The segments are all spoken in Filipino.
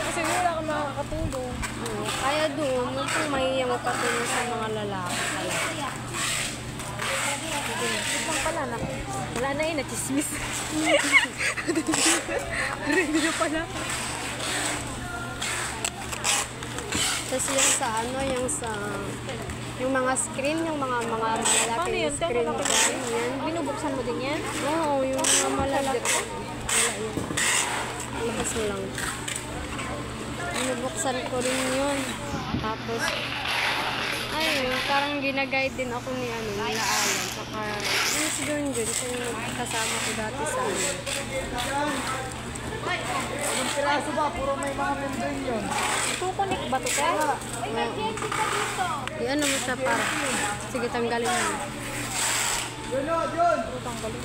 Kasi wala kang makakatulong. Oo, kaya doon, yung pong mahiyang magpatulong sa mga lalaki. Ito lang pala na. Wala na yun, na-chismis. Hindi na pala. Tapos yung sa ano, yung mga screen, yung mga malalaki yung screen dyan, yan. Binubuksan mo din yan? Oo, yung mga malalaki. Labas mo lang. Binubuksan ko rin yun. Tapos, ayun, parang ginaguide din ako ni nila Alan. Saka, yung si John, yung kasama ko dati sa ano. Anong piraso ba? Puro may mga membrane yun. Kukunik ba ito ka? Yan naman siya para. Sige, tanggalin mo. Yun o, yun! Tanggalin.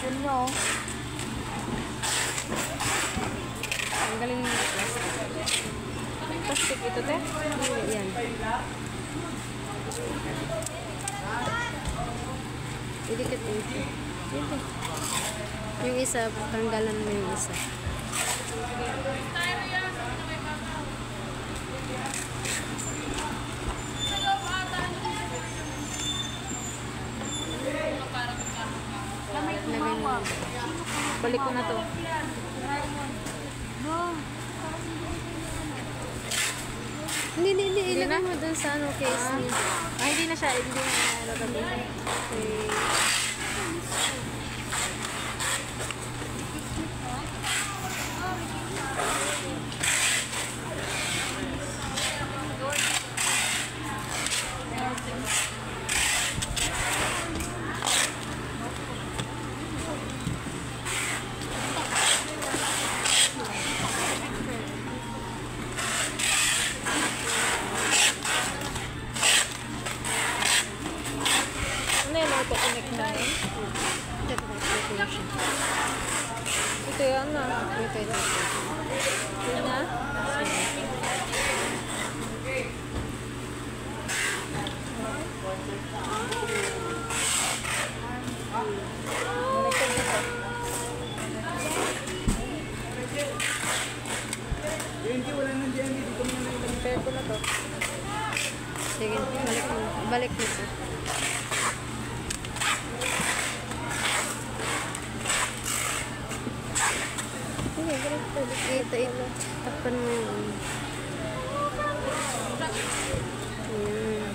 Yun nyo. Tanggalin mo yung plastic. Plastic ito, te? Yan. Idikit mo ito. Yung isa, tanggalan mo yung isa. Lagay mo. Balik ko na to. Hindi. Ilagay mo dun sa ano, case niya. Hindi na siya. Hindi na lalagay. Okay. Ano yan? Auto-connect na yun? Ito yan na. Ito. Yun na. Hindi, wala nang DMV. Dito mo na yung Compare ko na to. Sige, balik mo ito. Sige, balik ito. Ito. Takpan mo yung Ayan.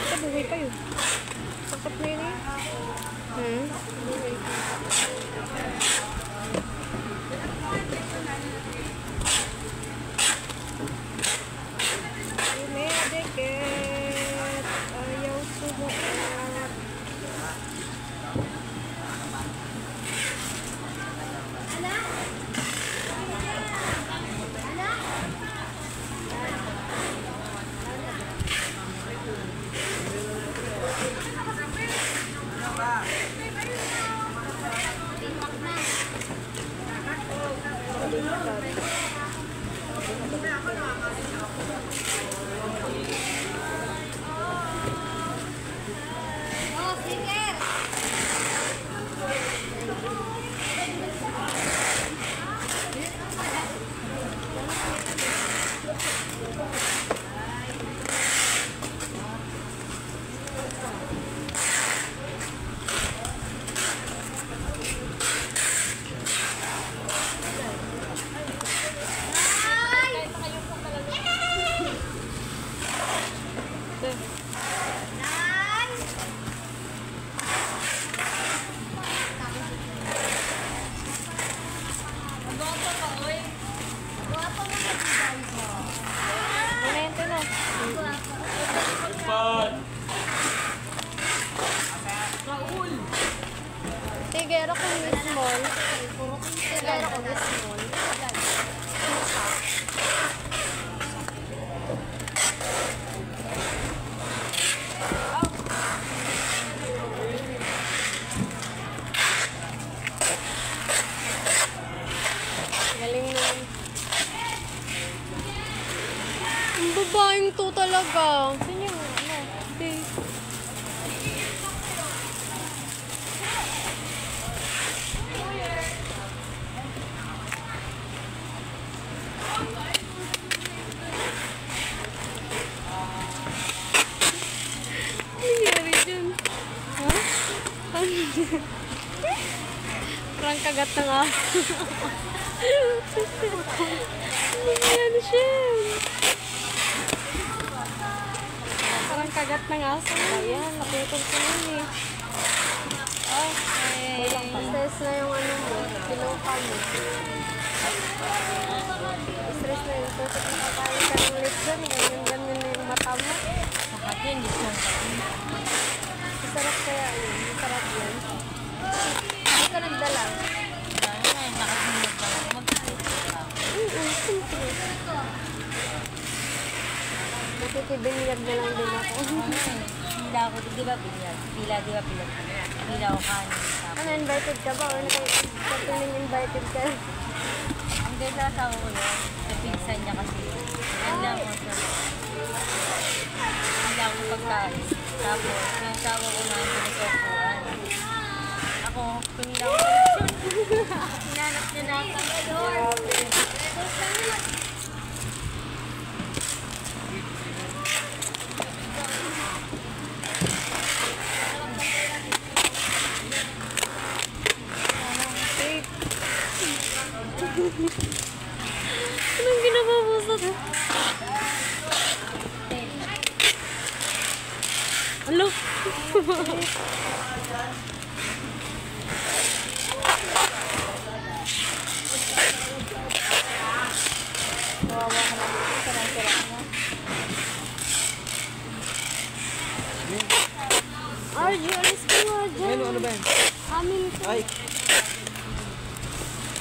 Ito, buhay pa yun. Sapat na yun eh. Buhay. Medikit. Ayaw sumuot. Galing to talaga. Sino yung ano? Okay. Ano nangyari dyan? Ha? Ano dyan? Parang kagat ng aso. Ano nangyari siya? Parang kagat ng aso. Ayan, naputol ko yun eh. Okay. Stress na yung ano mo, pinuka mo. Stress na yung tutok na kakain ka ng lechon, ganyan na yung mata mo. Akin, lechon. Masarap kaya yun, masarap yan. Hindi ka nagdala. Simple. Nakikibinyag na lang din ako. Pila ako, di ba binyag? Pila, di ba pila? Pila ako kanin. Ano, invited ka ba? Or nakatuling invited ka? Hindi sa asawa ko yun. Napinsan niya kasi. Yan lang ako sa... Hindi ako pagkain. Tapos, yung asawa ko na yung pinasukuan. Ako, pinila ko. Hinanap niya na ako. Anong ginagawa mo sa... Alo? Kawawa ka na dito, sarang-sarang mo. RG, alis ka nga dyan. Ano ba yan? Amin ko. Ay!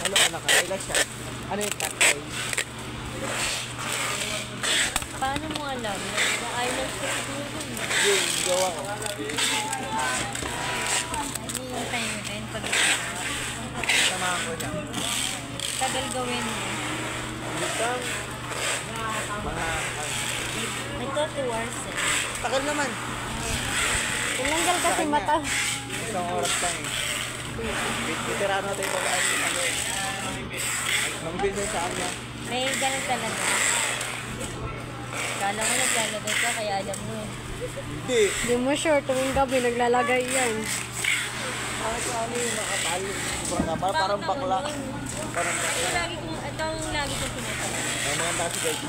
Ano anak ka? Ay, like siya. Ano yung tatay? Paano mo alam? Na-island ka siguro dun. Yung gawa ko. Hinihintay mo din pag Samahan ko siya. tagal gawin mo. Butang. Mga... Ito 2 hours eh. Tagal naman. Tinanggal kasi mata. Isang oras lang eh. Bitirano tayo babae. Mangbisan sa kanya. May ganun talaga. Kala mo naglalagay ka kaya alam mo eh. Hindi. Hindi mo sure, tuwing gabi naglalagay yan. Bakit ano yung nakatalo? Parang bakla. Parang bakla. Ito ang lagi kong pinatala. Ay, maganda kasi guys.